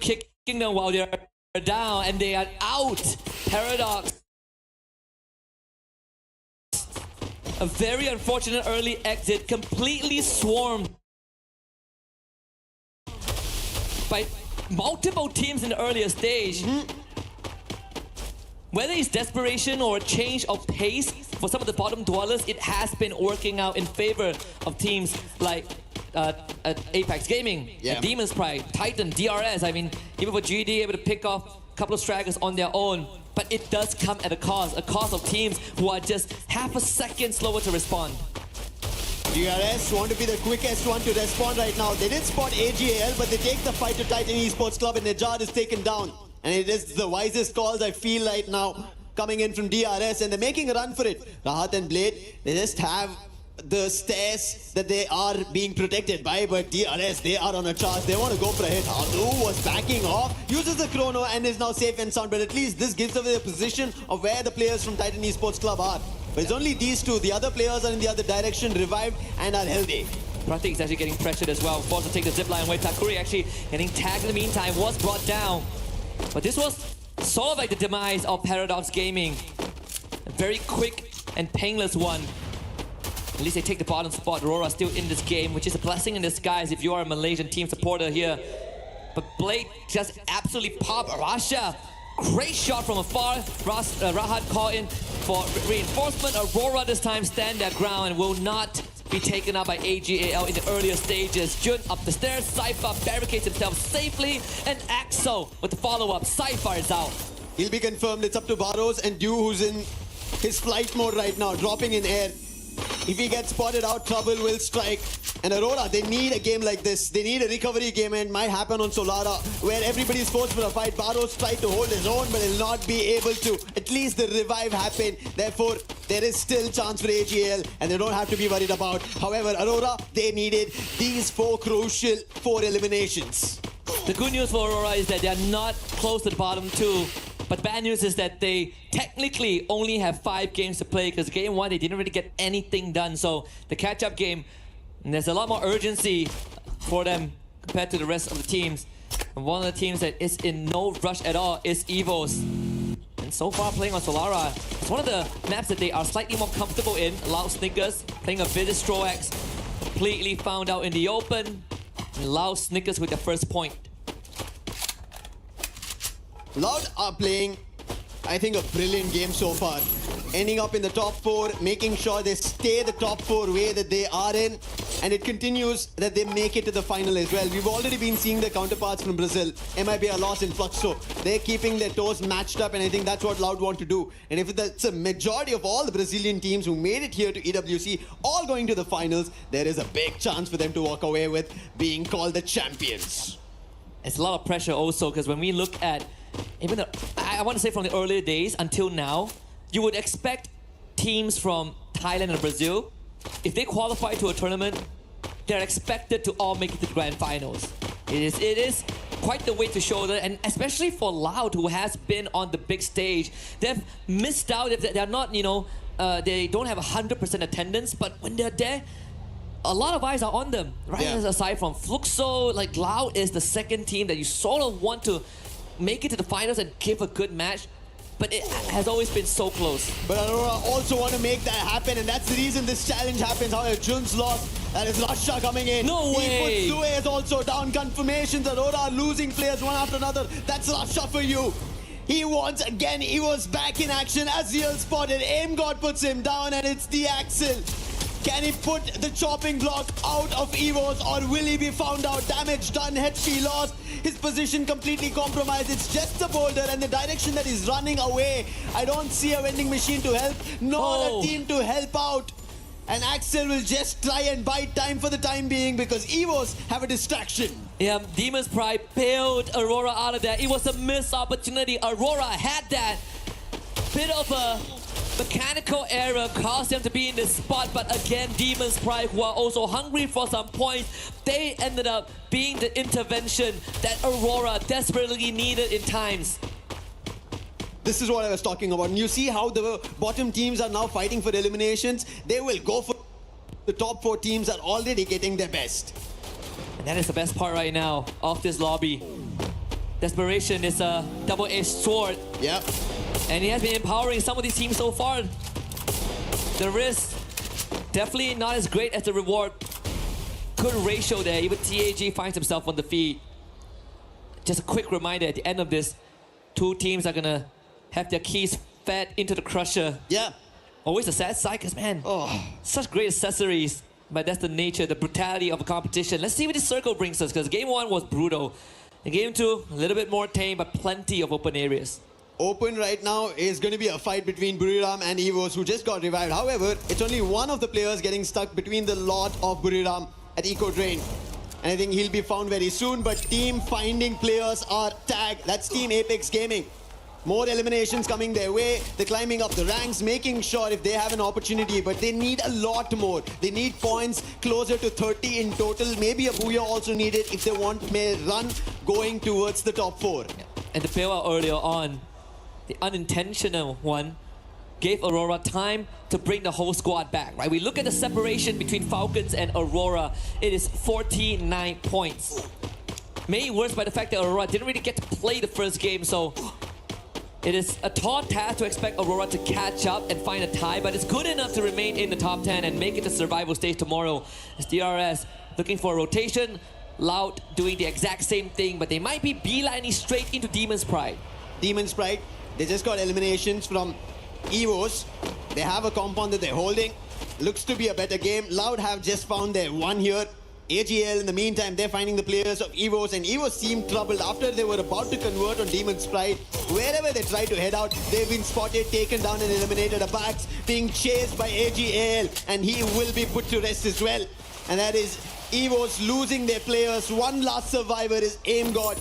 kicking them while they're down, and they are out. Paradox. A very unfortunate early exit, completely swarmed by multiple teams in the earlier stage. Whether it's desperation or a change of pace for some of the bottom dwellers, it has been working out in favor of teams like Apex Gaming, Demon's Pride, Titan, DRS. I mean, even for GD, able to pick off a couple of stragglers on their own. But it does come at a cost of teams who are just half a second slower to respond. DRS want to be the quickest one to respond right now. They did spot AGAL, but they take the fight to Titan Esports Club, and Nejad is taken down. And it is the wisest calls I feel right now coming in from DRS, and they're making a run for it. Rahat and Blade, they just have the stairs that they are being protected by, but DRS, they are on a charge. They want to go for a hit. Adu was backing off, uses the chrono, and is now safe and sound, but at least this gives away the position of where the players from Titan Esports Club are. But it's only these two. The other players are in the other direction, revived and are healthy. Pratik is actually getting pressured as well, forced to take the zipline away. Takuri actually getting tagged in the meantime, was brought down. But this was sort of like the demise of Paradox Gaming. A very quick and painless one. At least they take the bottom spot. Aurora still in this game, which is a blessing in disguise if you are a Malaysian team supporter here. But Blade just absolutely popped Rasha. Great shot from afar. Rahat caught in for reinforcement. Aurora this time stand their ground and will not be taken out by AGAL in the earlier stages. Jun up the stairs. Cypher barricades himself safely. And Axo with the follow-up. Cypher is out. He'll be confirmed. It's up to Barros and Dew, who's in his flight mode right now, dropping in air. If he gets spotted out, trouble will strike. And Aurora, they need a game like this. They need a recovery game, and it might happen on Solara, where everybody's forced for a fight. Barros tried to hold his own, but he'll not be able to. At least the revive happened. Therefore, there is still chance for AGL, and they don't have to be worried about. However, Aurora, they needed these crucial 4 eliminations. The good news for Aurora is that they are not close to the bottom 2. But bad news is that they technically only have 5 games to play, because game 1 they didn't really get anything done. So the catch-up game, and there's a lot more urgency for them compared to the rest of the teams. And one of the teams that is in no rush at all is EVOS. And so far playing on Solara, it's one of the maps that they are slightly more comfortable in. Loud Snickers playing a bit of Stroax, completely found out in the open. And Loud Snickers with their first point. Loud are playing, I think, a brilliant game so far. Ending up in the top 4, making sure they stay the top 4 way that they are in. And it continues that they make it to the final as well. We've already been seeing their counterparts from Brazil. MIB are lost in Fluxo. They're keeping their toes matched up, and I think that's what Loud want to do. And if that's a majority of all the Brazilian teams who made it here to EWC, all going to the finals, there is a big chance for them to walk away with being called the champions. It's a lot of pressure also, because when we look at even I want to say from the earlier days until now, you would expect teams from Thailand and Brazil, if they qualify to a tournament, they're expected to all make it to the grand finals. It is quite the weight to shoulder, and especially for Loud, who has been on the big stage. They've missed out if they're not, you know, they don't have 100% attendance, but when they're there, a lot of eyes are on them, right? Yeah. Aside from Fluxo, like Loud is the second team that you sort of want to make it to the finals and give a good match, but it has always been so close. But Aurora also want to make that happen, and that's the reason this challenge happens. However, Jun's lost. That is Rasha coming in. No way! He puts Suez also down. Confirmations. Aurora are losing players one after another. That's Rasha for you. He once again, he was back in action. Aziel spotted. Aim God puts him down, and it's the Axel. Can he put the chopping block out of EVOS, or will he be found out? Damage done, HP lost, his position completely compromised. It's just a boulder, and the direction that he's running away. I don't see a vending machine to help, nor a team to help out. And Axel will just try and bide time for the time being, because EVOS have a distraction. Yeah, Demon's Pride bailed Aurora out of that. It was a missed opportunity. Aurora had that bit of a mechanical error, caused them to be in this spot, but again, Demon's Pride, who are also hungry for some points, they ended up being the intervention that Aurora desperately needed in times. This is what I was talking about. And you see how the bottom teams are now fighting for eliminations. They will go for the top 4 teams are already getting their best. And that is the best part right now of this lobby. Desperation is a double-edged sword, Yep. and he has been empowering some of these teams so far. The risk definitely not as great as the reward. Good ratio there. Even TAG finds himself on the feet. Just a quick reminder at the end of this, two teams are gonna have their keys fed into the crusher. Yeah. Always a sad side, because man, such great accessories. But that's the nature, the brutality of a competition. Let's see what this circle brings us, because game 1 was brutal. In game 2, a little bit more tame, but plenty of open areas. Open right now is going to be a fight between Buriram and Evos, who just got revived. However, it's only one of the players getting stuck between the lot of Buriram at Eco Drain. And I think he'll be found very soon, but team finding players are tagged. That's Team Apex Gaming. More eliminations coming their way. They're climbing up the ranks, making sure if they have an opportunity, but they need a lot more. They need points closer to 30 in total. Maybe a Booyah also needed if they want a run going towards the top 4. And the bailout earlier on, the unintentional one, gave Aurora time to bring the whole squad back, right? We look at the separation between Falcons and Aurora. It is 49 points. Made worse by the fact that Aurora didn't really get to play the first game, so it is a tall task to expect Aurora to catch up and find a tie, but it's good enough to remain in the top 10 and make it to survival stage tomorrow. As DRS looking for a rotation, Loud doing the exact same thing, but they might be beelining straight into Demon's Pride. Demon's Pride, they just got eliminations from Evos. They have a compound that they're holding. Looks to be a better game. Loud have just found their one here. AGL, in the meantime, they're finding the players of Evos, and Evos seem troubled after they were about to convert on Demon's Pride. Wherever they try to head out, they've been spotted, taken down, and eliminated. Abax being chased by AGL, and he will be put to rest as well. And that is Evos losing their players. One last survivor is Aim God.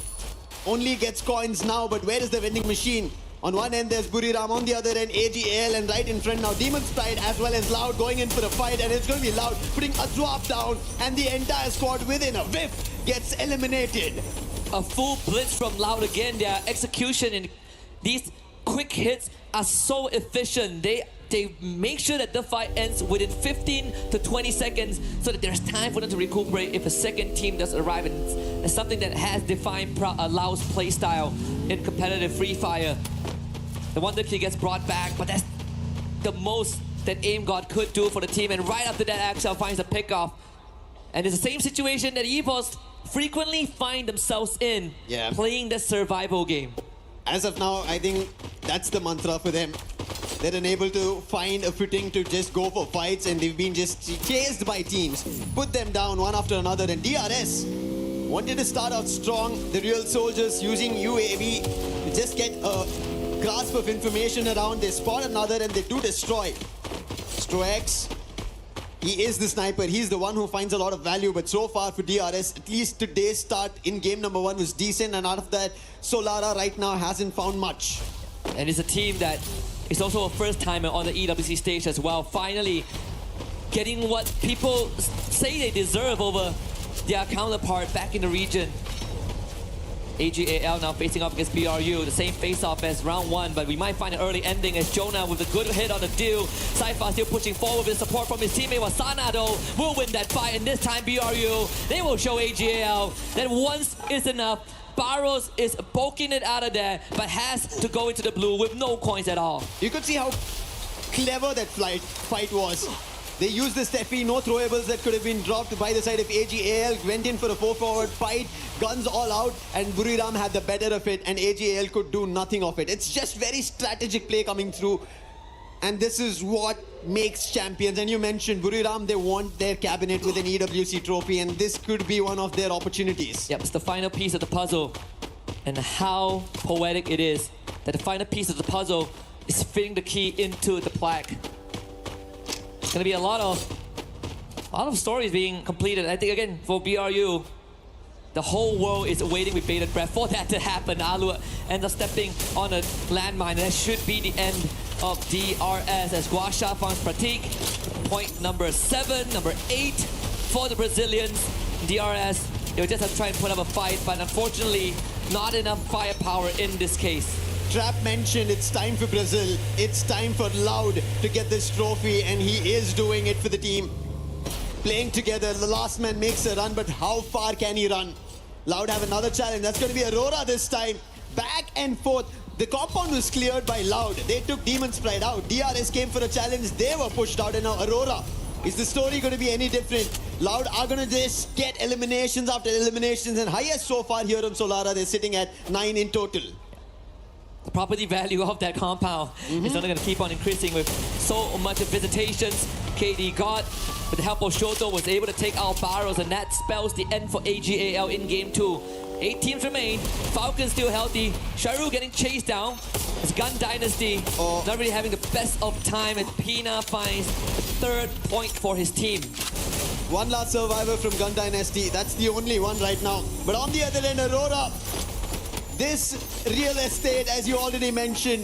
Only gets coins now, but where is the vending machine? On one end, there's Buriram. On the other end, AGL. And right in front now, Demon's Pride as well as Loud going in for a fight. And it's going to be Loud putting a swap down. And the entire squad within a whiff gets eliminated. A full blitz from Loud again. Their execution and these quick hits are so efficient. They make sure that the fight ends within 15 to 20 seconds so that there's time for them to recuperate if a second team does arrive. And it's something that has defined Loud's playstyle in competitive Free Fire. The Wonder Key gets brought back, but that's the most that Aim God could do for the team. And right after that, Axel finds a pickoff. And it's the same situation that Evos frequently find themselves in, playing the survival game. As of now, I think that's the mantra for them. They're unable to find a footing to just go for fights, and they've been just chased by teams. Put them down one after another, and DRS wanted to start out strong. The real soldiers using UAV to just get a grasp of information around. They spot another and they do destroy. Strox, he is the sniper. He's the one who finds a lot of value, but so far for DRS, at least today's start in game number 1 was decent, and out of that, Solara right now hasn't found much. And it's a team that is also a first timer on the EWC stage as well. Finally getting what people say they deserve over their counterpart back in the region. AGAL now facing off against BRU, the same face-off as round 1, but we might find an early ending as Jonah with a good hit on the deal. Saifa still pushing forward with support from his teammate Wasana though will win that fight, and this time BRU, they will show AGAL that once is enough. Barros is poking it out of there, but has to go into the blue with no coins at all. You could see how clever that fight was. They used the Steffi, no throwables that could have been dropped by the side of AGAL, went in for a 4-forward fight, guns all out, and Buriram had the better of it, and AGAL could do nothing of it. It's just very strategic play coming through, and this is what makes champions. And you mentioned Buriram, they want their cabinet with an EWC trophy, and this could be one of their opportunities. Yep, it's the final piece of the puzzle, and how poetic it is that the final piece of the puzzle is fitting the key into the plaque. It's gonna be a lot of stories being completed. I think again for BRU, the whole world is waiting with bated breath for that to happen. Alu ends up stepping on a landmine, and that should be the end of DRS as Guasha finds Pratik. Point number 7, number 8 for the Brazilians. DRS, they'll just have to try and put up a fight, but unfortunately, not enough firepower in this case. Trap mentioned it's time for Brazil. It's time for Loud to get this trophy, and he is doing it for the team. Playing together, the last man makes a run, but how far can he run? Loud have another challenge. That's going to be Aurora this time. Back and forth. The compound was cleared by Loud. They took Demon's Pride out. DRS came for a challenge. They were pushed out. And now Aurora. Is the story going to be any different? Loud are going to just get eliminations after eliminations. And highest so far here on Solara, they're sitting at 9 in total. The property value of that compound is only going to keep on increasing with so much visitations. KD got, with the help of Shoto, was able to take out Barrows, and that spells the end for AGAL in game 2. 8 teams remain. Falcons still healthy. Sharu getting chased down. It's Gun Dynasty not really having the best of time, and Pina finds the 3rd point for his team. One last survivor from Gun Dynasty. That's the only one right now. But on the other end, Aurora. This real estate, as you already mentioned,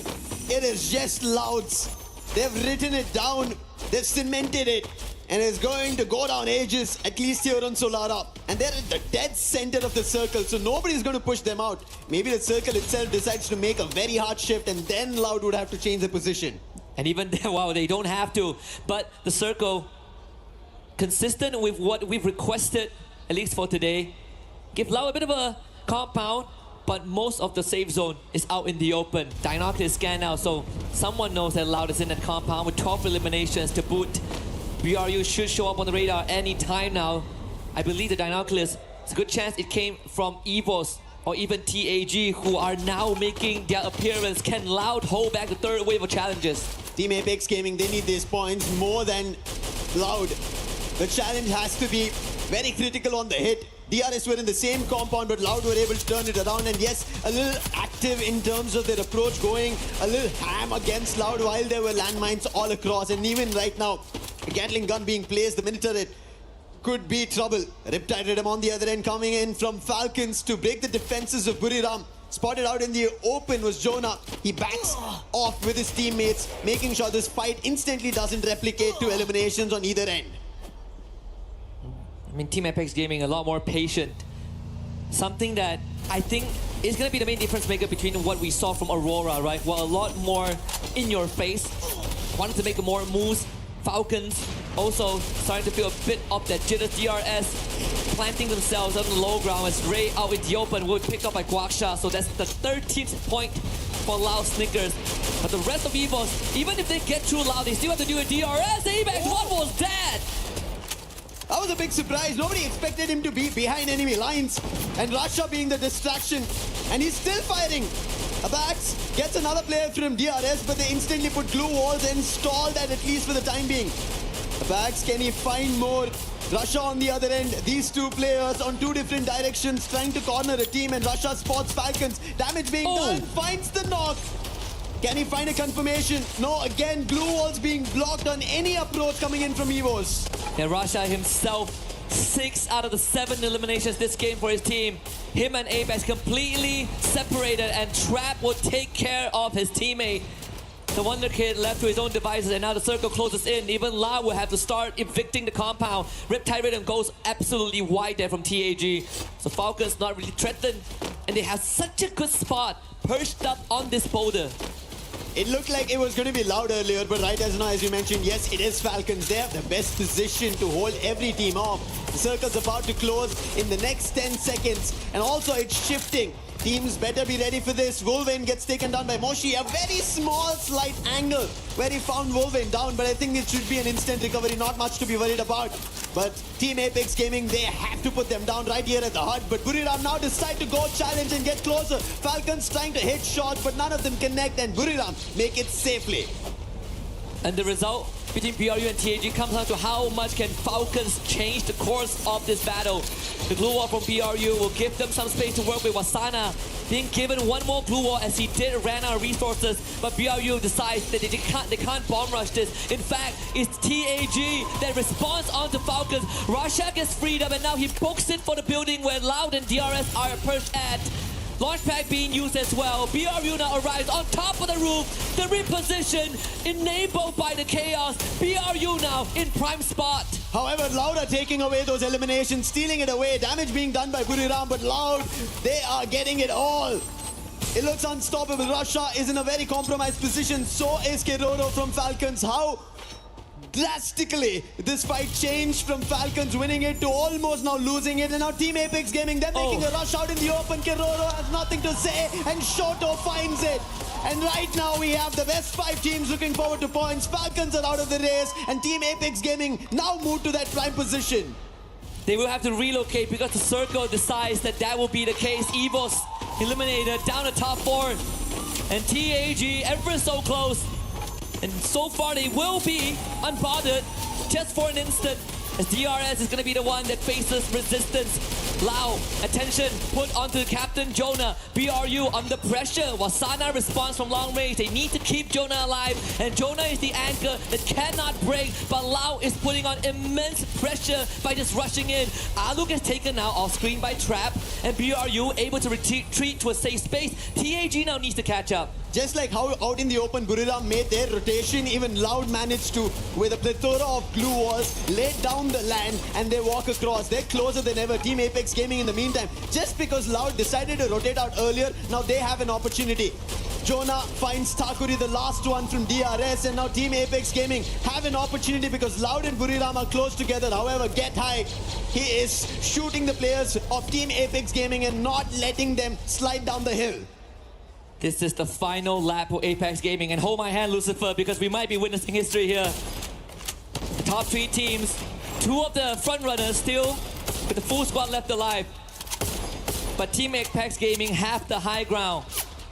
it is just Loud's. They've written it down. They've cemented it. And it's going to go down ages, at least here on Solara. And they're at the dead center of the circle, so nobody's going to push them out. Maybe the circle itself decides to make a very hard shift, and then Loud would have to change the position. And even then, wow, they don't have to. But the circle, consistent with what we've requested, at least for today, give Loud a bit of a compound, but most of the safe zone is out in the open. Dinoc is scanned now, so someone knows that Loud is in that compound with 12 eliminations to boot. BRU should show up on the radar any time now. I believe the Dinoculus, it's a good chance it came from EVOS or even TAG, who are now making their appearance. Can Loud hold back the 3rd wave of challenges? Team Apex Gaming, they need these points more than Loud. The challenge has to be very critical on the hit. DRS were in the same compound, but Loud were able to turn it around. And yes, a little active in terms of their approach, going a little ham against Loud while there were landmines all across. And even right now, a Gatling gun being placed, the mini turret could be trouble. Riptide Rhythm on the other end coming in from Falcons to break the defenses of Buriram. Spotted out in the open was Jonah. He backs off with his teammates, making sure this fight instantly doesn't replicate to eliminations on either end. I mean, Team Apex Gaming a lot more patient. Something that I think is going to be the main difference maker between what we saw from Aurora, right? Well, a lot more in your face. Wanted to make more moves. Falcons also starting to feel a bit of that jitters. DRS planting themselves on the low ground as Ray out in the open will be picked up by Guaksha. So that's the 13th point for Loud Snickers. But the rest of EVOS, even if they get through Loud, they still have to do a DRS. Apex, what was that? That was a big surprise. Nobody expected him to be behind enemy lines. And Rasha being the distraction. And he's still firing. Abax gets another player from DRS, but they instantly put glue walls and stall that at least for the time being. Abax, can he find more? Rasha on the other end. These two players on 2 different directions trying to corner a team, and Rasha spots Falcons. Damage being done. Finds the knock. Can he find a confirmation? No, again, glue walls being blocked on any approach coming in from EVOS. And Rasha himself, 6 out of the 7 eliminations this game for his team. Him and Apex completely separated, and Trap will take care of his teammate. The Wonder Kid left to his own devices, and now the circle closes in. Even La will have to start evicting the compound. Riptide Rhythm goes absolutely wide there from TAG. So Falcons not really threatened, and they have such a good spot perched up on this boulder. It looked like it was going to be Loud earlier, but right as now, as you mentioned, yes, it is Falcons. They have the best position to hold every team off. The circle's about to close in the next 10 seconds, and also it's shifting. Teams better be ready for this. Wolverine gets taken down by Moshi. A very small, slight angle where he found Wolverine down, but I think it should be an instant recovery. Not much to be worried about. But Team Apex Gaming, they have to put them down right here at the hut. But Buriram now decide to go challenge and get closer. Falcons trying to hit shots, but none of them connect, and Buriram make it safely. And the result between BRU and TAG comes down to how much can Falcons change the course of this battle. The glue wall from BRU will give them some space to work with. Wasana being given one more glue wall as he did ran out of resources, but BRU decides that they can't bomb rush this. In fact, it's TAG that responds onto Falcons. Rasha gets freed up, and now he books it for the building where Loud and DRS are perched at. Launch pad being used as well. BRU now arrives on top of the roof. The reposition enabled by the chaos. BRU now in prime spot. However, Loud are taking away those eliminations, stealing it away. Damage being done by Buriram, but Loud, they are getting it all. It looks unstoppable. Russia is in a very compromised position. So is Keroro from Falcons. How drastically. This fight changed from Falcons winning it to almost now losing it. And now Team Apex Gaming, they're making a rush out in the open. Kiroro has nothing to say and Shoto finds it. And right now we have the best 5 teams looking forward to points. Falcons are out of the race and Team Apex Gaming now moved to that prime position. They will have to relocate because the circle decides that will be the case. EVOS eliminated down to top 4. And TAG ever so close. And so far they will be unbothered just for an instant, as DRS is going to be the one that faces resistance. Lau, attention put onto Captain Jonah. BRU under pressure while Sana responds from long range. They need to keep Jonah alive, and Jonah is the anchor that cannot break, but Lau is putting on immense pressure by just rushing in. Aluk is taken now off screen by Trap, and BRU able to retreat to a safe space. TAG now needs to catch up. Just like how out in the open Buriram made their rotation, even Loud managed to, with a plethora of glue walls, lay down the land and they walk across. They're closer than ever. Team Apex Gaming in the meantime, just because Loud decided to rotate out earlier, now they have an opportunity. Jonah finds Takuri, the last one from DRS, and now Team Apex Gaming have an opportunity because Loud and Buriram are close together. However, Get High, he is shooting the players of Team Apex Gaming and not letting them slide down the hill. This is the final lap for Apex Gaming, and hold my hand, Lucifer, because we might be witnessing history here. The top 3 teams, 2 of the front runners still with the full squad left alive. But Team Apex Gaming have the high ground.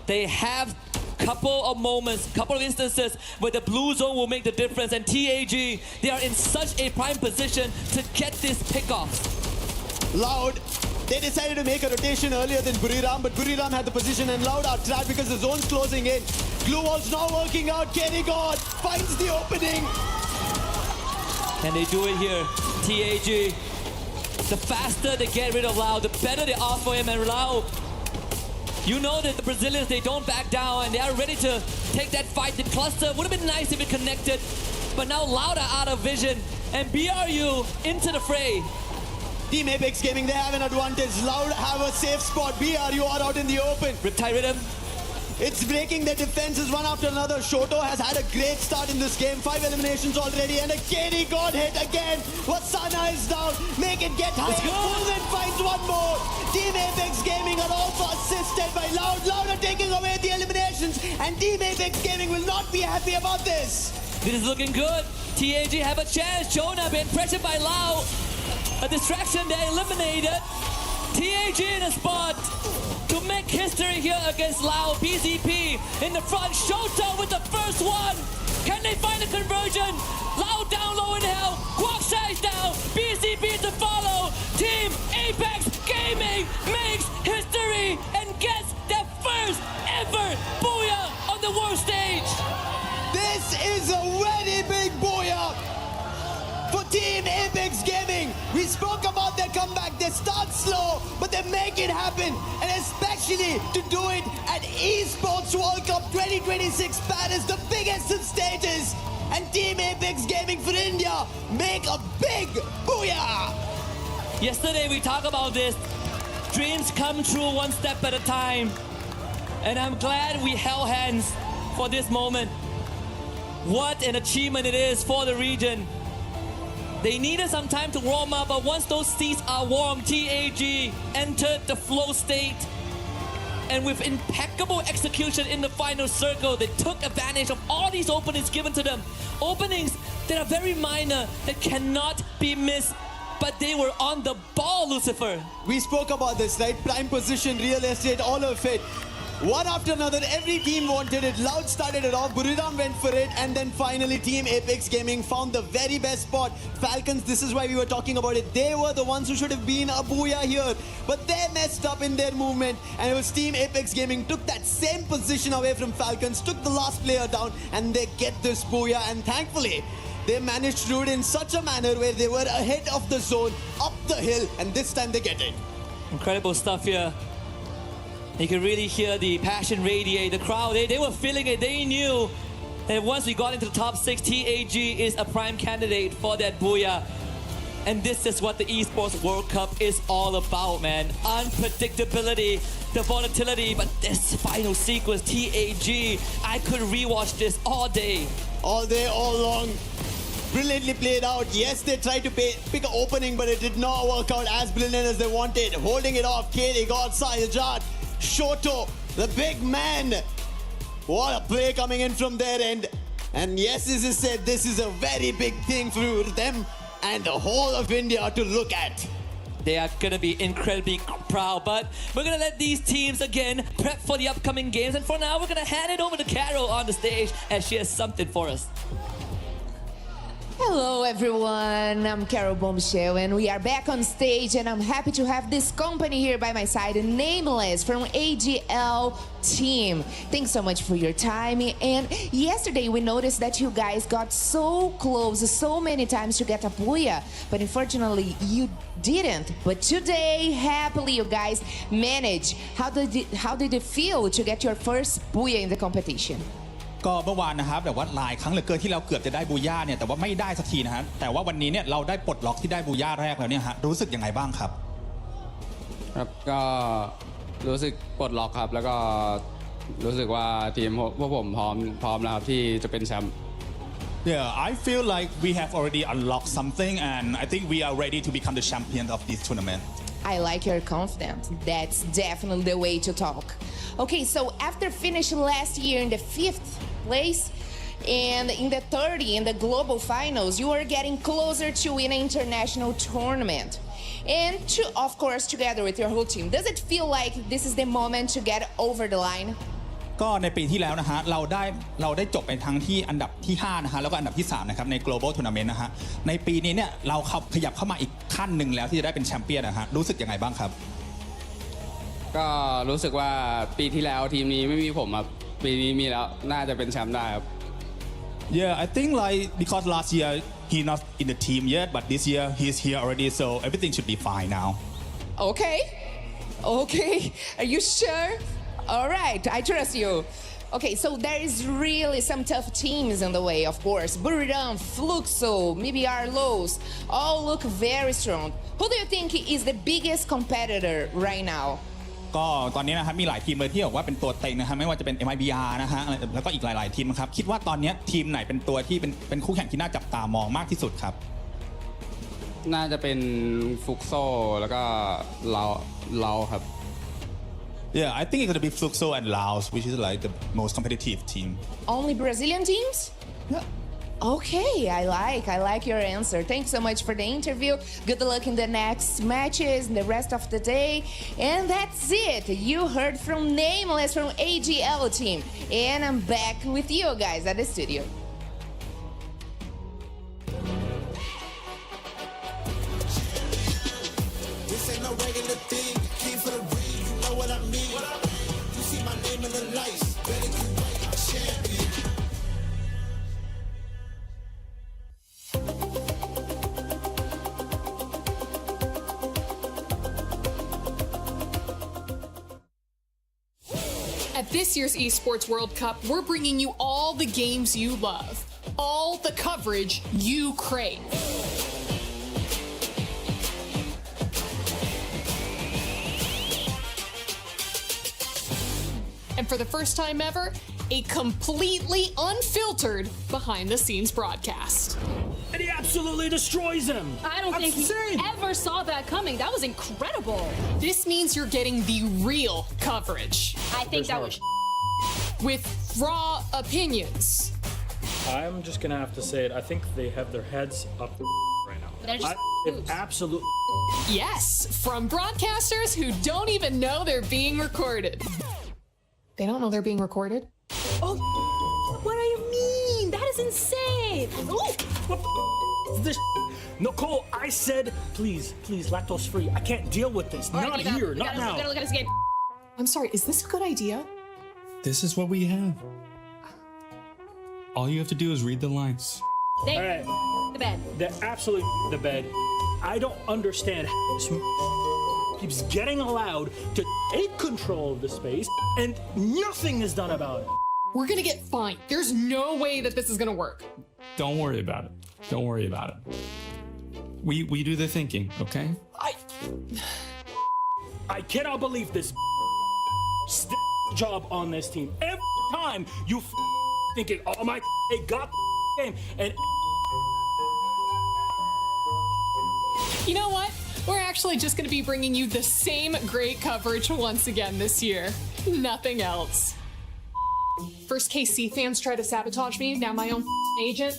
They have couple of moments, couple of instances where the blue zone will make the difference, and TAG, they are in such a prime position to get this pick off. Loud, they decided to make a rotation earlier than Buriram, but Buriram had the position and Loud are trapped because the zone's closing in. Glue wall's not working out. Kenny God finds the opening. And they do it here. TAG. The faster they get rid of Lau, the better they are for him. And Lau, you know that the Brazilians, they don't back down and they are ready to take that fight. The cluster would have been nice if it connected, but now Loud are out of vision. And BRU into the fray. Team Apex Gaming, they have an advantage. Loud have a safe spot. BRU are out in the open. Riptide Rhythm. It's breaking their defenses one after another. Shoto has had a great start in this game. 5 eliminations already, and a KD got hit again. Wasana is down. Make it Get High. Fulvin finds one more. Team Apex Gaming are also assisted by Loud. Loud are taking away the eliminations, and Team Apex Gaming will not be happy about this. This is looking good. TAG have a chance. Jonah being pressured by Lau. A distraction, they eliminated. TAG in a spot to make history here against Lau. BZP in the front. Shota with the first one. Can they find a conversion? Lau down low in hell. Guaksai's down. BZP to follow. Team Apex Gaming makes history and gets their first ever booyah on the world stage. This is a very big booyah for Team Apex Gaming. We spoke about their comeback. They start slow, but they make it happen. And especially to do it at Esports World Cup 2026 Paris, the biggest of stages. And Team Apex Gaming for India make a big booyah. Yesterday we talked about this. Dreams come true one step at a time. And I'm glad we held hands for this moment. What an achievement it is for the region. They needed some time to warm up, but once those seats are warm, TAG entered the flow state. And with impeccable execution in the final circle, they took advantage of all these openings given to them. Openings that are very minor, that cannot be missed. But they were on the ball, Lucifer. We spoke about this, right? Prime position, real estate, all of it. One after another, every team wanted it. Loud started it off, Buriram went for it, and then finally Team Apex Gaming found the very best spot. Falcons, this is why we were talking about it. They were the ones who should have been a booyah here, but they messed up in their movement, and it was Team Apex Gaming took that same position away from Falcons, took the last player down, and they get this booyah, and thankfully, they managed to do it in such a manner where they were ahead of the zone, up the hill, and this time they get it. Incredible stuff here. You can really hear the passion radiate. The crowd, they were feeling it. They knew that once we got into the top 6, TAG is a prime candidate for that booyah. And this is what the Esports World Cup is all about, man. Unpredictability, the volatility, but this final sequence, TAG, I could rewatch this all day. All day, all long. brilliantly played out. Yes, they tried to pick an opening, but it did not work out as brilliant as they wanted. Holding it off, KD, Godsa, Yajad, Shoto, the big man. What a play coming in from their end. And yes, as I said, this is a very big thing for them and the whole of India to look at. They are going to be incredibly proud, but we're going to let these teams again prep for the upcoming games. And for now, we're going to hand it over to Carol on the stage as she has something for us. Hello everyone, I'm Carol Bombshell and we are back on stage and I'm happy to have this company here by my side, Nameless from AGL team. Thanks so much for your time. And yesterday we noticed that you guys got so close so many times to get a Booyah, but unfortunately you didn't. But today, happily you guys managed. How did it feel to get your first Booyah in the competition? ก็เมื่อวานนะครับแบบว่าหลายครั้งเหลือเกินที่เราเกือบจะได้บูย่าเนี่ยแต่ว่าไม่ได้สักทีนะฮะแต่ว่าวันนี้เนี่ยเราได้ปลดล็อกที่ได้บูย่าแรกแล้วเนี่ยฮะรู้สึกยังไงบ้างครับครับก็รู้สึกปลดล็อกครับแล้วก็รู้สึกว่าทีมพวกผมพร้อมแล้วครับที่จะเป็นแชมป์ Yeah, I feel like we have already unlocked something and I think we are ready to become the champion of this tournament. I like your confidence. That's definitely the way to talk. Okay, so after finishing last year in the 5th place and in the 30 in the global finals, you are getting closer to win an international tournament. And of course, together with your whole team, does it feel like this is the moment to get over the line? ก็ในปีที่แล้วนะฮะเราได้จบไปทั้งที่อันดับที่5นะฮะแล้วก็อันดับที่3นะครับใน global tournament นะฮะในปีนี้เนี่ยเราขยับเข้ามาอีกขั้นหนึ่งแล้วที่จะได้เป็นแชมเปี้ยนนะฮะรู้สึกยังไงบ้างครับก็รู้สึกว่าปีที่แล้วทีมนี้ไม่มีผมครับปีนี้มีแล้วน่าจะเป็นแชมป์ได้ครับ Yeah, I think like because last year he not in the team yet, but this year he's here already, so everything should be fine now. Okay, are you sure? All right, I trust you. Okay, so there is really some tough teams in the way, of course. Buriram, Fluxo, Mibiar Lows, all look very strong. Who do you think is the biggest competitor right now? ก็ตอนนี้นะครับมีหลายทีมเลยที่บอกว่าเป็นตัวเต็งนะครับไม่ว่าจะเป็น MIBR นะฮะแล้วก็อีกหลายๆทีมครับคิดว่าตอนนี้ทีมไหนเป็นตัวที่เป็นคู่แข่งที่น่าจับตามองมากที่สุดครับน่าจะเป็นฟุกโซแล้วก็เราครับ Yeah, I think it's gonna be Fluxo and Laos, which is like the most competitive team. Only Brazilian teams? Yeah. Okay, I like your answer. Thanks so much for the interview. Good luck in the next matches and the rest of the day. And that's it. You heard from Nameless from AGL team. And I'm back with you guys at the studio. This ain't no regular thing. Came for the ring, you know what I mean. You see my name in the lights. Better get right, champion. At this year's Esports World Cup, we're bringing you all the games you love, all the coverage you crave. And for the first time ever, a completely unfiltered behind-the-scenes broadcast. And he absolutely destroys him. I don't think he ever saw that coming. That was incredible. This means you're getting the real coverage. I think that was with raw opinions. I'm just gonna have to say it. I think they have their heads up right now. They're just It's absolute. Yes, from broadcasters who don't even know they're being recorded. They don't know they're being recorded? Oh, what do you mean? That is insane. What this? Nicole, I said, please, lactose free. I can't deal with this. All right, Not here, not now. We gotta look at this game. I'm sorry, is this a good idea? This is what we have. All you have to do is read the lines. They All right. the bed. They're absolutely the bed. I don't understand how this keeps getting allowed to take control of the space and nothing is done about it. We're gonna get fined. There's no way that this is gonna work. Don't worry about it. Don't worry about it. We do the thinking, okay? I cannot believe this job on this team. Every time you thinking, oh my, they got the game, and You know what? We're actually just going to be bringing you the same great coverage once again this year. Nothing else. First KC fans try to sabotage me, now my own agent.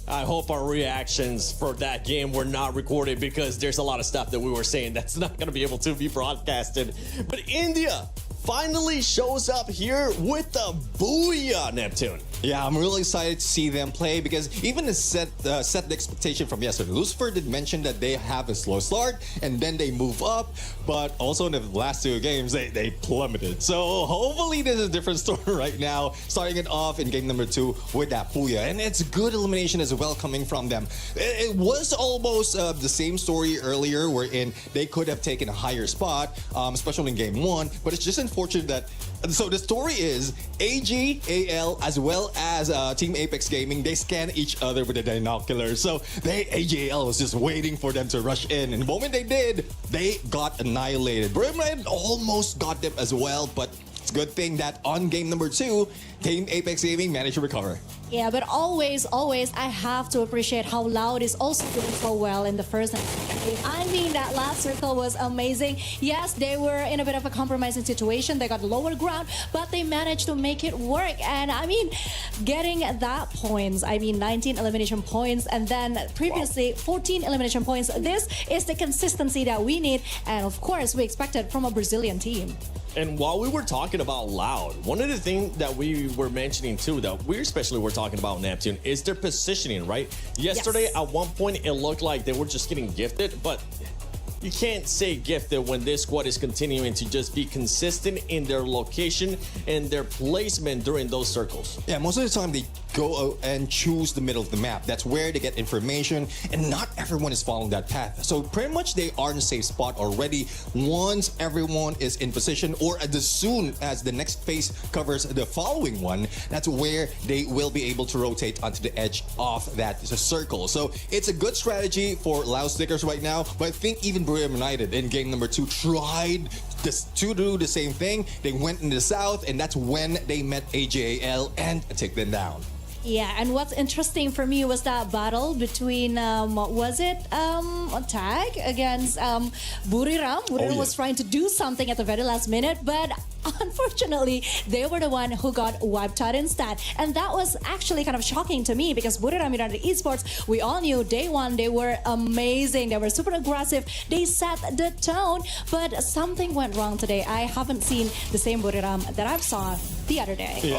I hope our reactions for that game were not recorded because there's a lot of stuff that we were saying that's not going to be able to be broadcasted. But India finally shows up here with the Booyah, Neptune. Yeah, I'm really excited to see them play because even to set the expectation from yesterday, Lucifer did mention that they have a slow start and then they move up, but also in the last two games, they plummeted. So hopefully there's a different story right now, starting it off in game number 2 with that Booyah. And it's good elimination as well coming from them. It was almost the same story earlier wherein they could have taken a higher spot, especially in game 1, but it's just unfortunate that. So the story is AGAL as well as Team Apex Gaming, they scan each other with the binoculars. So AGAL was just waiting for them to rush in. And the moment they did, they got annihilated. BGMI almost got them as well, but it's a good thing that on game number 2, Team Apex Gaming managed to recover. Yeah, but always, I have to appreciate how Loud is also doing so well in the first and second game. I mean, that last circle was amazing. Yes, they were in a bit of a compromising situation. They got lower ground, but they managed to make it work. And I mean, getting that points, 19 elimination points, and then previously 14 elimination points. This is the consistency that we need, and of course, we expected from a Brazilian team. And while we were talking about Loud, one of the things that we were mentioning too, that we especially were talking about Neptune, is their positioning, right? Yesterday, Yes. at one point, it looked like they were just getting gifted, but you can't say gifted when this squad is continuing to just be consistent in their location and their placement during those circles. Yeah, most of the time they go and choose the middle of the map. That's where they get information, and not everyone is following that path. So pretty much they are in a safe spot already once everyone is in position, or as soon as the next phase covers the following one, that's where they will be able to rotate onto the edge of that circle. So it's a good strategy for Loud Stickers right now, but I think even BGMI United in game number 2 tried to do the same thing. They went in the south, and that's when they met AGAL and take them down. Yeah, and what's interesting for me was that battle between, Tag against Buriram. Buriram was trying to do something at the very last minute, but unfortunately, they were the one who got wiped out instead. And that was actually kind of shocking to me because Buriram United Esports, we all knew day one, they were amazing. They were super aggressive. They set the tone, but something went wrong today. I haven't seen the same Buriram that I saw the other day. Yeah.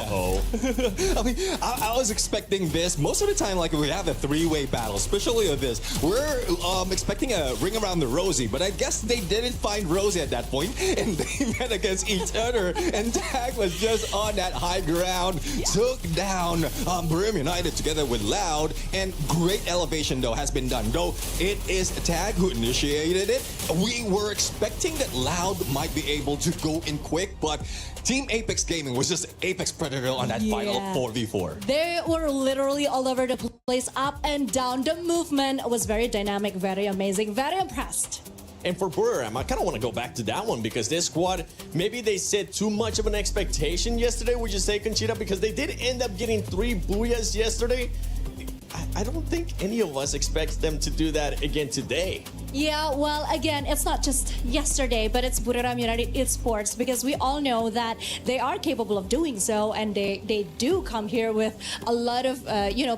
I mean, I was expecting this. Most of the time, like, we have a three-way battle, especially of this. We're expecting a ring around the Rosie, but I guess they didn't find Rosie at that point, and they met against each other, and Tag was just on that high ground, took down BGMI United together with Loud, and great elevation, though, has been done. Though it is Tag who initiated it, we were expecting that Loud might be able to go in quick, but Team Apex Gaming was just Apex Predator on that final 4v4. They were literally all over the place, up and down. The movement was very dynamic, very amazing, very impressed. And for Buriram, I kind of want to go back to that one because this squad, maybe they set too much of an expectation yesterday, would you say, Conchita? Because they did end up getting 3 Booyahs yesterday. I don't think any of us expects them to do that again today. Yeah, well, again, it's not just yesterday, but it's BGMI United Esports, because we all know that they are capable of doing so, and they do come here with a lot of,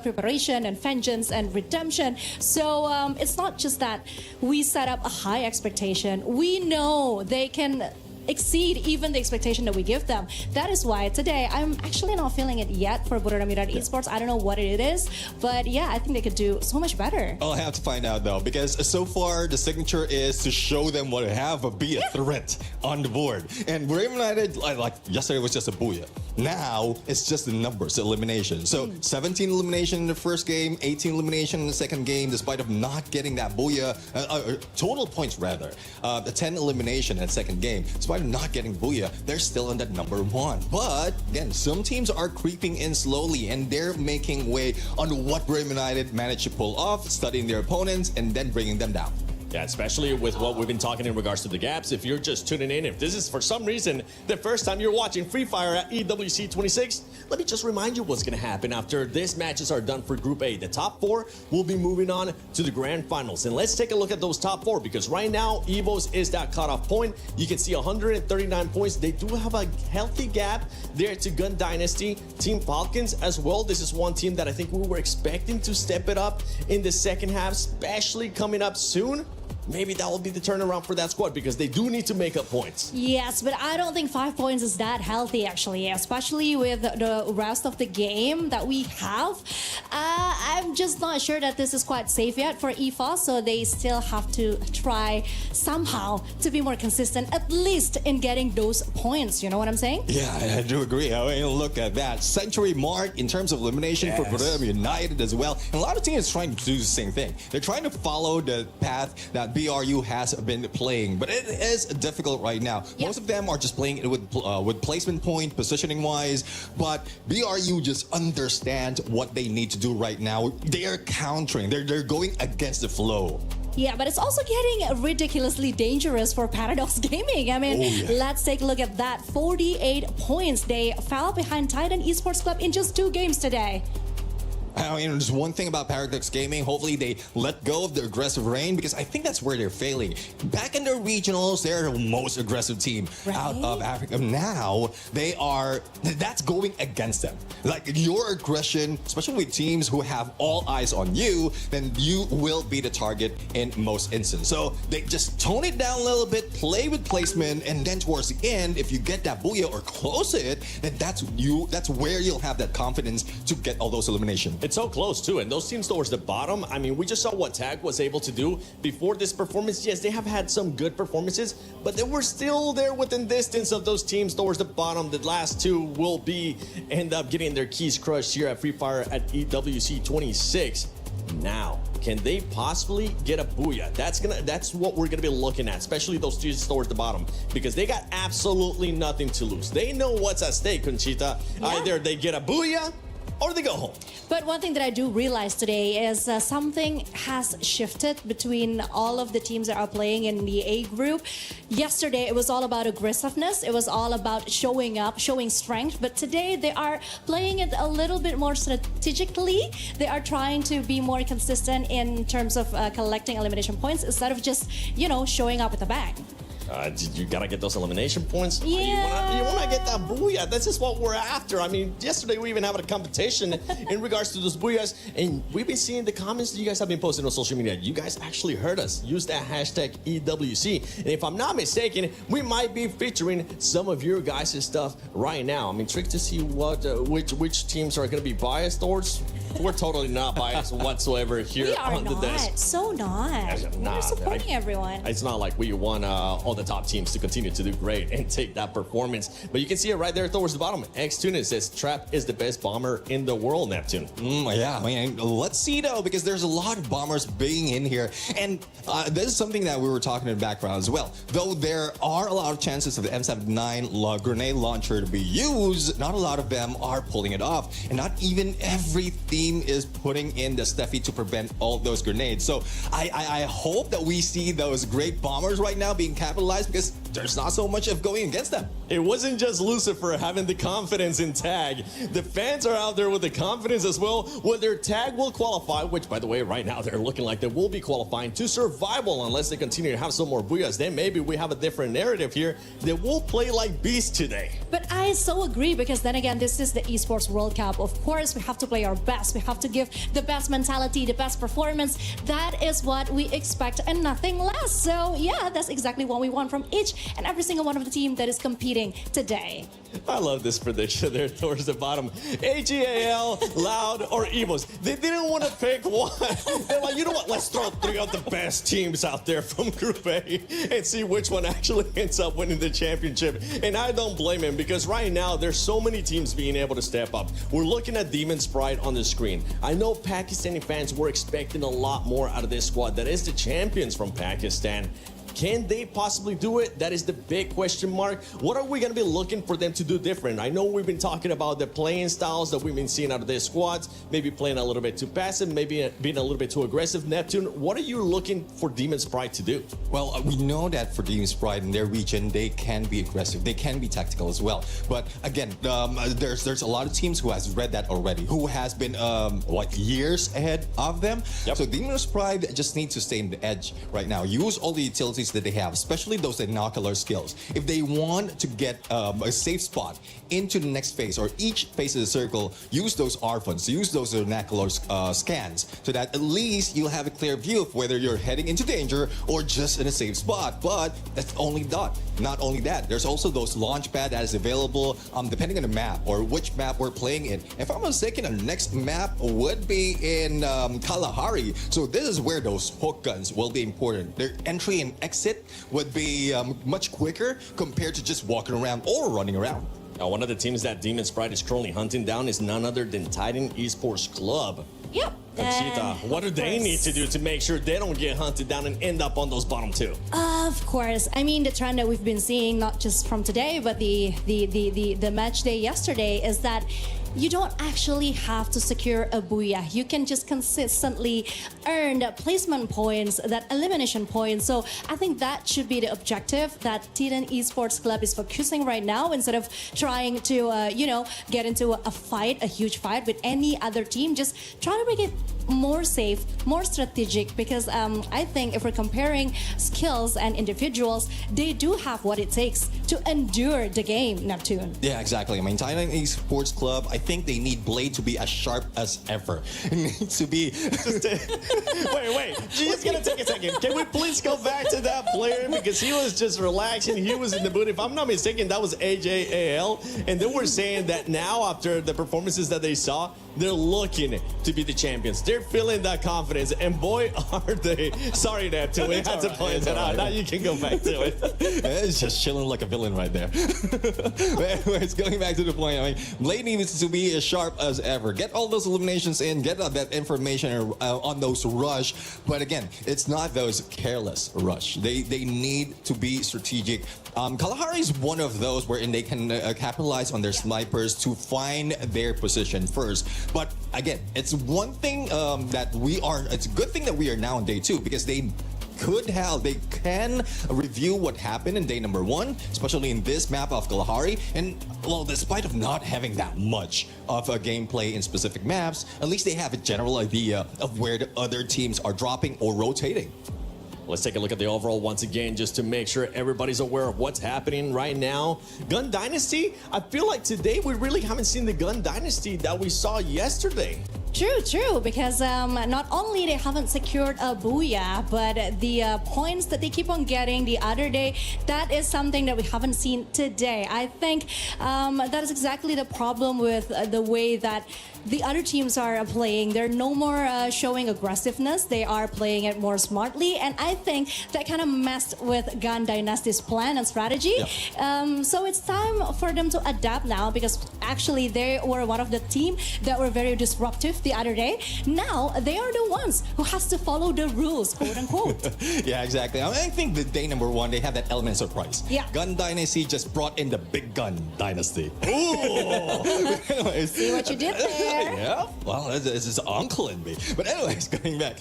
preparation and vengeance and redemption. So it's not just that we set up a high expectation. We know they can exceed even the expectation that we give them. That is why today I'm actually not feeling it yet for BGMI United Esports. I don't know what it is, but yeah, I think they could do so much better. I'll have to find out though, because so far the signature is to show them what they have, but be a threat on the board. And BGMI United, like yesterday was just a Booyah. Now it's just the numbers, elimination. So 17 elimination in the first game, 18 elimination in the second game, despite of not getting that Booyah, total points rather. The 10 elimination in the second game, despite of not getting Booyah, they're still in that number 1. But again, some teams are creeping in slowly, and they're making way on what BGMI United managed to pull off, studying their opponents and then bringing them down. Yeah, especially with what we've been talking in regards to the gaps. If you're just tuning in, if this is for some reason the first time you're watching Free Fire at EWC 26, let me just remind you what's going to happen after these matches are done for Group A. The top 4 will be moving on to the grand finals. And let's take a look at those top 4, because right now EVOS is that cutoff point. You can see 139 points. They do have a healthy gap there to Gun Dynasty, Team Falcons as well. This is one team that I think we were expecting to step it up in the second half, especially coming up soon. Maybe that will be the turnaround for that squad, because they do need to make up points. Yes, but I don't think 5 points is that healthy, actually, especially with the rest of the game that we have. I'm just not sure that this is quite safe yet for EFOS, so they still have to try somehow to be more consistent, at least in getting those points. You know what I'm saying? Yeah, I do agree. I mean, look at that century mark in terms of elimination for Profanity United as well. And a lot of teams are trying to do the same thing. They're trying to follow the path that BRU has been playing, but it is difficult right now. Yep. Most of them are just playing it with placement point, positioning wise, but BRU just understand what they need to do right now. They are countering. They're going against the flow. Yeah, but it's also getting ridiculously dangerous for Paradox Gaming. I mean, let's take a look at that. 48 points. They fell behind Titan Esports Club in just 2 games today. I mean, there's one thing about Paradox Gaming. Hopefully they let go of the aggressive reign, because I think that's where they're failing. Back in the regionals, they're the most aggressive team out of Africa. Now that's going against them. Like, your aggression, especially with teams who have all eyes on you, then you will be the target in most instances. So they just tone it down a little bit, play with placement, and then towards the end, if you get that booyah or close it, then that's where you'll have that confidence to get all those eliminations. It's so close too, and those teams towards the bottom, I mean, we just saw what TAG was able to do before this performance. Yes, they have had some good performances, but they were still there within distance of those teams towards the bottom. The last 2 will end up getting their keys crushed here at Free Fire at EWC 26. Now, can they possibly get a booyah? That's what we're gonna be looking at, especially those teams towards the bottom, because they got absolutely nothing to lose. They know what's at stake, Conchita. Yeah. Either they get a booyah or they go home. But one thing that I do realize today is something has shifted between all of the teams that are playing in the A group. Yesterday, it was all about aggressiveness. It was all about showing up, showing strength. But today, they are playing it a little bit more strategically. They are trying to be more consistent in terms of collecting elimination points instead of just, showing up with a bang. You gotta get those elimination points. Yeah. You wanna get that booyah. That's just what we're after. I mean, yesterday we even had a competition in regards to those booyahs, and we've been seeing the comments that you guys have been posting on social media. You guys actually heard us use that hashtag EWC, and if I'm not mistaken, we might be featuring some of your guys' stuff right now. I mean, trick to see what which teams are gonna be biased towards. We're totally not biased whatsoever here on the desk. So not. We're supporting everyone. It's not like we want all the top teams to continue to do great and take that performance. But you can see it right there towards the bottom. X-Tunin says Trap is the best bomber in the world, Neptune. Yeah, I mean, let's see though, because there's a lot of bombers being in here. And this is something that we were talking in the background as well. Though there are a lot of chances of the M79 grenade launcher to be used, not a lot of them are pulling it off. And not even every team is putting in the Steffi to prevent all those grenades. So I hope that we see those great bombers right now being capitalized, because there's not so much of going against them. It wasn't just Lucifer having the confidence in TAG. The fans are out there with the confidence as well, whether TAG will qualify, which, by the way, right now they're looking like they will be qualifying to survival unless they continue to have some more booyahs. Then maybe we have a different narrative here. They will play like beasts today. But I so agree, because then again, this is the Esports World Cup. Of course, we have to play our best. We have to give the best mentality, the best performance. That is what we expect and nothing less. So yeah, that's exactly what we want from each and every single one of the team that is competing today. I love this prediction there towards the bottom. AGAL, Loud, or EVOS. They didn't want to pick one. They're like, you know what? Let's throw 3 of the best teams out there from Group A and see which one actually ends up winning the championship. And I don't blame him, because right now there's so many teams being able to step up. We're looking at Demon Sprite on the screen. I know Pakistani fans were expecting a lot more out of this squad that is the champions from Pakistan. Can they possibly do it? That is the big question mark. What are we going to be looking for them to do different? I know we've been talking about the playing styles that we've been seeing out of their squads, maybe playing a little bit too passive, maybe being a little bit too aggressive. Neptune, what are you looking for Demon's Pride to do? Well, we know that for Demon's Pride in their region, they can be aggressive, they can be tactical as well. But again, there's a lot of teams who has read that already, who has been years ahead of them. Yep. So Demon's Pride just need to stay in the edge right now. Use all the utilities that they have, especially those binocular skills. If they want to get a safe spot into the next phase or each phase of the circle, use those R-funds, use those vernacular scans, so that at least you'll have a clear view of whether you're heading into danger or just in a safe spot. But that's only that. Not only that, there's also those launch pad that is available depending on the map or which map we're playing in. If I'm not mistaken, the next map would be in Kalahari. So this is where those hook guns will be important. Their entry and exit would be much quicker compared to just walking around or running around. Now, one of the teams that Demon's Pride is currently hunting down is none other than Titan Esports Club. Yep. Conchita, what do they need to do to make sure they don't get hunted down and end up on those bottom two? Of course. I mean, the trend that we've been seeing, not just from today, but the match day yesterday, is that you don't actually have to secure a booyah. You can just consistently earn placement points, that elimination points. So I think that should be the objective that Titan Esports Club is focusing right now, instead of trying to, get into a fight, a huge fight with any other team. Just try to make it more safe, more strategic, because I think if we're comparing skills and individuals, they do have what it takes to endure the game, Neptune. Yeah, exactly. I mean, Titan Esports Club, I think they need Blade to be as sharp as ever. It needs to be... Wait. Just gonna take a second. Can we please go back to that player? Because he was just relaxing. He was in the mood. If I'm not mistaken, that was AJAL. And they were saying that now, after the performances that they saw, they're looking to be the champions. They're feeling that confidence, and boy, are they. Sorry, Neptune, we had to point that out. Now you can go back to it. It's just chilling like a villain right there. But anyways, going back to the point, I mean, Blade needs to be as sharp as ever. Get all those eliminations in, get that information on those rush. But again, it's not those careless rush. They need to be strategic. Kalahari is one of those wherein they can capitalize on their snipers to find their position first. But again, it's one thing it's a good thing that we are now on day 2, because they can review what happened in day number 1, especially in this map of Kalahari. And well, despite of not having that much of a gameplay in specific maps, at least they have a general idea of where the other teams are dropping or rotating. Let's take a look at the overall once again, just to make sure everybody's aware of what's happening right now. Gun Dynasty, I feel like today we really haven't seen the Gun Dynasty that we saw yesterday. True, because not only they haven't secured a booyah, but the points that they keep on getting the other day, that is something that we haven't seen today. I think that is exactly the problem with the way that the other teams are playing. They're no more showing aggressiveness. They are playing it more smartly, and I think that kind of messed with Gun Dynasty's plan and strategy. Yep. So it's time for them to adapt now, because actually they were one of the team that were very disruptive the other day. Now they are the ones who has to follow the rules, quote unquote. Yeah, exactly. I think the day number 1, they have that element of surprise. Yeah. Gun Dynasty just brought in the big gun dynasty. Ooh! Anyways, see what you did there. Yeah, well, it's his uncle in me. But anyways, going back.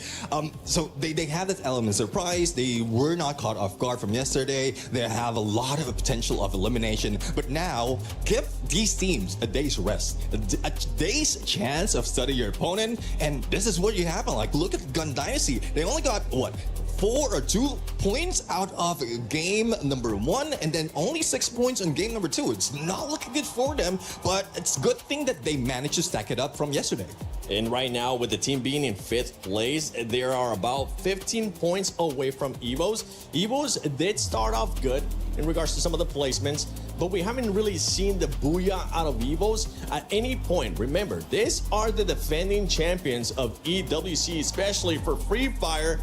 So they have this element of surprise. They were not caught off guard from yesterday. They have a lot of potential of elimination. But now, give these teams a day's rest, a day's chance of studying your opponent, and this is what you happen. Like, look at Gun Dynasty. They only got, 4 or 2 points out of game number 1, and then only 6 points on game number 2. It's not looking good for them, but it's a good thing that they managed to stack it up from yesterday. And right now, with the team being in 5th place, they are about 15 points away from Evos. Evos did start off good in regards to some of the placements, but we haven't really seen the booyah out of Evos at any point. Remember, these are the defending champions of EWC, especially for Free Fire.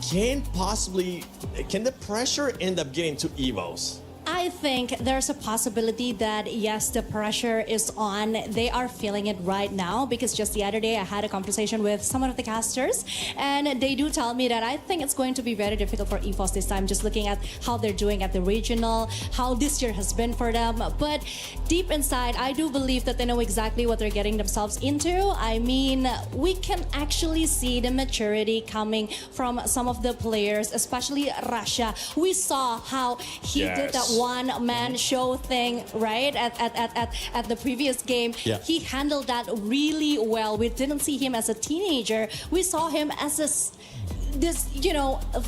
Can the pressure end up getting to Evos? I I think there's a possibility that yes, the pressure is on. They are feeling it right now because just the other day I had a conversation with some of the casters, and they do tell me that I think it's going to be very difficult for EFOS this time, just looking at how they're doing at the regional, how this year has been for them. But deep inside, I do believe that they know exactly what they're getting themselves into. I mean, we can actually see the maturity coming from some of the players, especially Russia. We saw how he did that one-man show thing, right? At the previous game. Yeah. He handled that really well. We didn't see him as a teenager. We saw him as a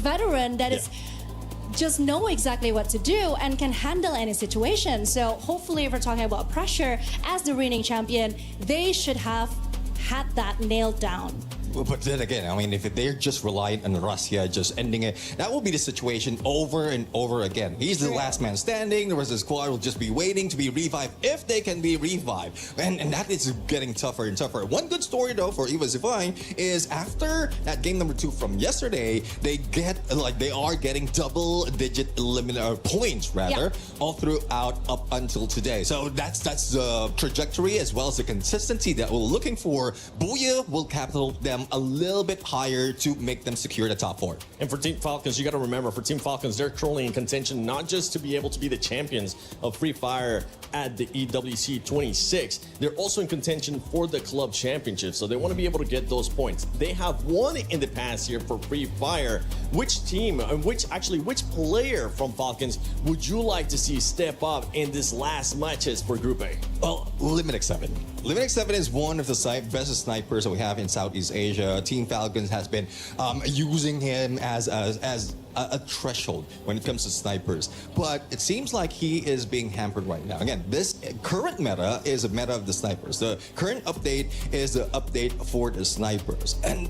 veteran that is just know exactly what to do and can handle any situation. So hopefully, if we're talking about pressure as the reigning champion, they should have had that nailed down. But then again, I mean, if they're just reliant on Russia just ending it, that will be the situation over and over again. He's the last man standing. The rest of the squad will just be waiting to be revived if they can be revived. And that is getting tougher and tougher. One good story, though, for Eva Zivine is after that game number 2 from yesterday, they are getting double-digit points, all throughout up until today. So that's the trajectory as well as the consistency that we're looking for. Booyah will catapult them a little bit higher to make them secure the top 4. And for Team Falcons, you got to remember, for Team Falcons, they're currently in contention not just to be able to be the champions of Free Fire at the EWC 26, they're also in contention for the club championship. So they want to be able to get those points. They have won in the past year for Free Fire. Which team, and which player from Falcons would you like to see step up in this last matches for Group A? Well, Limit X7. Limit X7 is one of the best snipers that we have in Southeast Asia. Team Falcons has been using him as a threshold when it comes to snipers. But it seems like he is being hampered right now. Again, this current meta is a meta of the snipers. The current update is the update for the snipers. And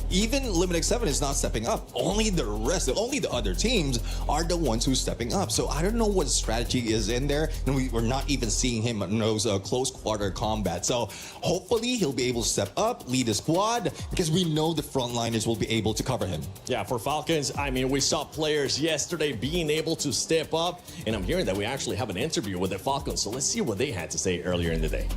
even Limit X7 is not stepping up. Only the other teams are the ones who's stepping up. So I don't know what strategy is in there, and we're not even seeing him in those close quarter combat. So hopefully he'll be able to step up, lead the squad, because we know the frontliners will be able to cover him. Yeah, for Falcons, I mean, we saw players yesterday being able to step up, and I'm hearing that we actually have an interview with the Falcons. So let's see what they had to say earlier in the day.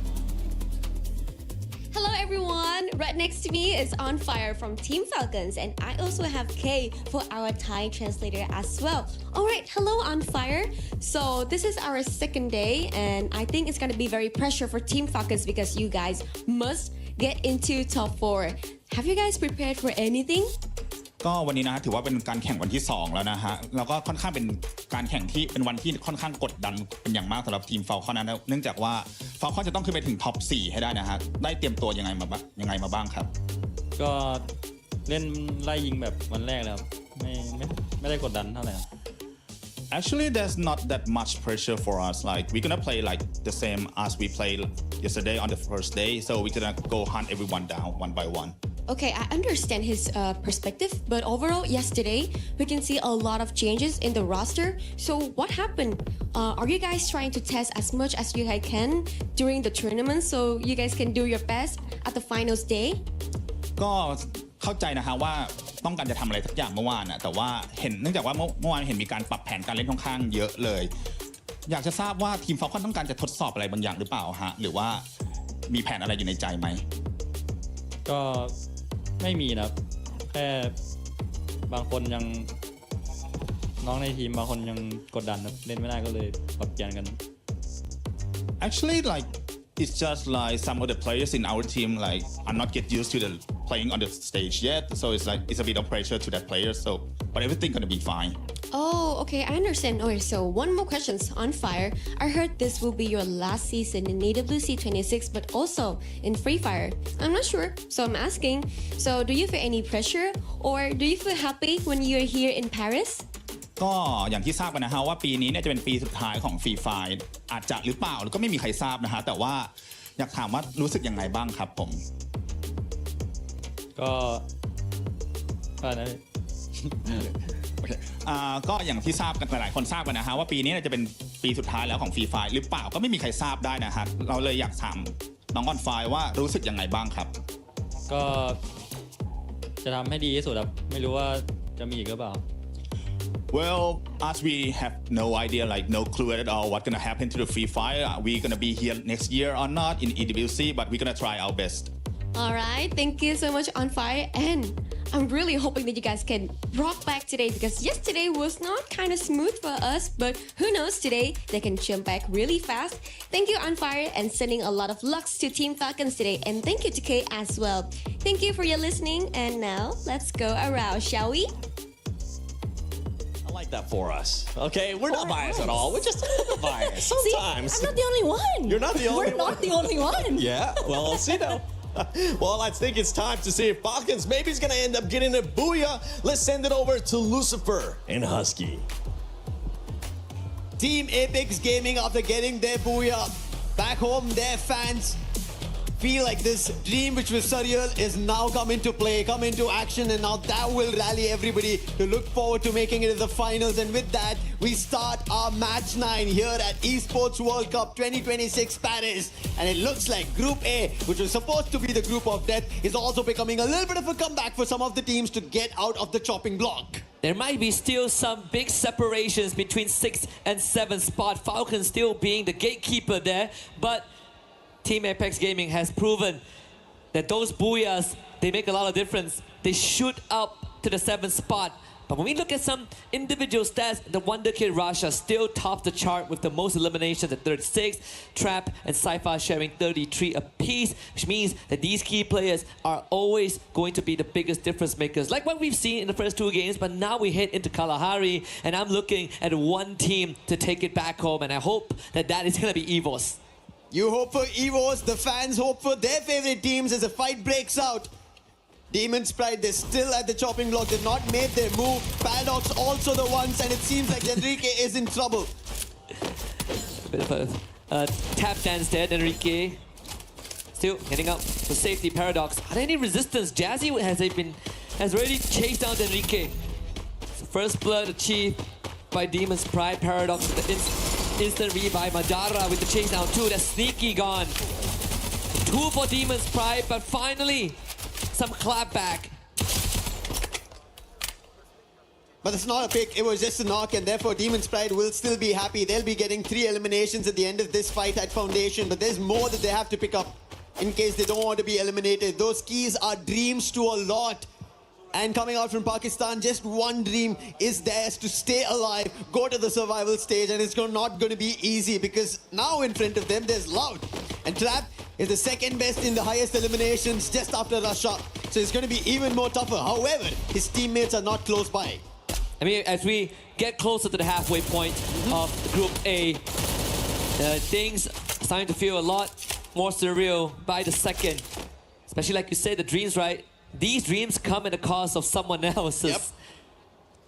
Hello everyone, right next to me is On Fire from Team Falcons, and I also have Kay for our Thai translator as well. Alright, hello On Fire. So this is our second day, and I think it's gonna be very pressure for Team Falcons because you guys must get into top 4. Have you guys prepared for anything? ก็วันนี้นะถือว่าเป็นการแข่งวันที่2แล้วนะฮะแล้วก็ค่อนข้างเป็นการแข่งที่เป็นวันที่ค่อนข้างกดดันเป็นอย่างมากสำหรับทีมฟาลคอนนะเนื่องจากว่าฟาลคอนจะต้องขึ้นไปถึงท็อป4ให้ได้นะฮะได้เตรียมตัวยังไงมาบ้างครับก็เล่นไล่ยิงแบบวันแรกแล้วไม่ได้กดดันเท่าไหร่ Actually, there's not that much pressure for us. Like we're gonna play like the same as we played yesterday on the first day. So we're gonna go hunt everyone down one by one. Okay, I understand his perspective, but overall, yesterday, we can see a lot of changes in the roster. So what happened? Are you guys trying to test as much as you guys can during the tournament so you guys can do your best at the finals day? ก็เข้าใจนะฮะว่าต้องการจะทำอะไรสักอย่างเมื่อวานนะแต่ว่าเนื่องจากว่าเมื่อวานเห็นมีการปรับแผนการเล่นค่อนข้างเยอะเลยอยากจะทราบว่าทีมฟอลคอนต้องการจะทดสอบอะไรบางอย่างหรือเปล่าฮะหรือว่ามีแผนอะไรอยู่ในใจไหมก็ไม่มีนะแค่บางคนยังน้องในทีมบางคนยังกดดันนะเล่นไม่ได้ก็เลยปรับเปลี่ยนกัน Actually like it's just like some of the players in our team like are not get used to the playing on the stage yet so it's like it's a bit of pressure to that player so but everything gonna be fine. Oh, okay, I understand. Okay, so one more question On Fire. I heard this will be your last season in EWC 26, but also in Free Fire. I'm not sure, so I'm asking. So, do you feel any pressure, or do you feel happy when you're here in Paris? ก็อย่างที่ทราบกันนะฮะว่าปีนี้เนี่ยจะเป็นปีสุดท้ายของฟรีไฟร์อาจจะหรือเปล่าแล้วก็ไม่มีใครทราบนะฮะแต่ว่าอยากถามว่ารู้สึกยังไงบ้างครับผมก็นะก็อย่างที่ทราบกันหลายๆคนทราบกันนะฮะว่าปีนี้จะเป็นปีสุดท้ายแล้วของฟรีไฟร์หรือเปล่าก็ไม่มีใครทราบได้นะฮะเราเลยอยากถามน้องออนไฟร์ว่ารู้สึกยังไงบ้างครับก็จะทำให้ดีที่สุดครับไม่รู้ว่าจะมีอีกหรือเปล่า Well, as we have no idea, like no clue at all what's gonna happen to the Free Fire. Are we gonna be here next year or not in EWC? But we're gonna try our best. All right, thank you so much, On Fire, and I'm really hoping that you guys can rock back today because yesterday was not kind of smooth for us, but who knows, today they can jump back really fast. Thank you, On Fire, and sending a lot of lucks to Team Falcons today, and thank you to Kay as well. Thank you for your listening, and now let's go around, shall we? I like that for us. Okay, we're not biased at all. We're just a little biased sometimes. See, I'm not the only one. You're not the only We're one. not the only one. Yeah, well, let's see now. Well, I think it's time to see if Falcons maybe is going to end up getting a booyah. Let's send it over to Lucifer and Husky. Team Apex Gaming, after getting their booyah back home, their fans feel like this dream which was surreal is now come into play, come into action, and now that will rally everybody to look forward to making it to the finals. And with that, we start our match 9 here at Esports World Cup 2026 Paris. And it looks like Group A, which was supposed to be the group of death, is also becoming a little bit of a comeback for some of the teams to get out of the chopping block. There might be still some big separations between 6 and 7 spot. Falcons still being the gatekeeper there, but Team Apex Gaming has proven that those booyahs, they make a lot of difference. They shoot up to the 7th spot. But when we look at some individual stats, the Wonder Kid Rasha still tops the chart with the most eliminations at 36. Trap and Sci-Fi sharing 33 apiece, which means that these key players are always going to be the biggest difference makers, like what we've seen in the first 2 games. But now we head into Kalahari, and I'm looking at one team to take it back home, and I hope that that is going to be EVOS. You hope for EVOS, the fans hope for their favorite teams as the fight breaks out. Demon's Pride, they're still at the chopping block. They've not made their move. Paradox also the ones, and it seems like Enrique is in trouble. A bit of a tap dance there, Enrique. Still heading up for safety. Paradox. Are there any resistance? Jazzy has already chased down Enrique. So first blood achieved by Demon's Pride. Paradox with the instant revive. Madara with the chase down 2. That's sneaky gone. 2 for Demon's Pride, but finally some clapback. But it's not a pick, it was just a knock, and therefore Demon's Pride will still be happy. They'll be getting 3 eliminations at the end of this fight at Foundation, but there's more that they have to pick up in case they don't want to be eliminated. Those keys are dreams to a lot. And coming out from Pakistan, just one dream is theirs: to stay alive, go to the survival stage, and it's not going to be easy because now in front of them there's Loud. And Trap is the second best in the highest eliminations just after Russia. So it's going to be even more tougher. However, his teammates are not close by. I mean, as we get closer to the halfway point of Group A, things are starting to feel a lot more surreal by the second. Especially like you said, the dreams, right? These dreams come at the cost of someone else's.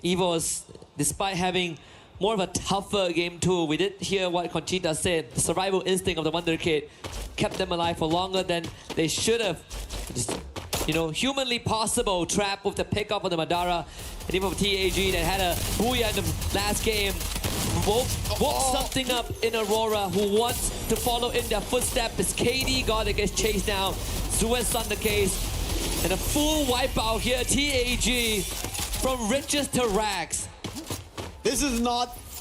Yep. EVOS, despite having more of a tougher game too, we did hear what Conchita said. The survival instinct of the Wonder Kid kept them alive for longer than they should have. Just, you know, humanly possible. Trap with the pickup on the Madara. And even for TAG that had a booyah in the last game. Woke something up in Aurora, who wants to follow in their footsteps. As KD God that gets chased down. Suez on the case. And a full wipeout here, TAG, from riches to rags. This is not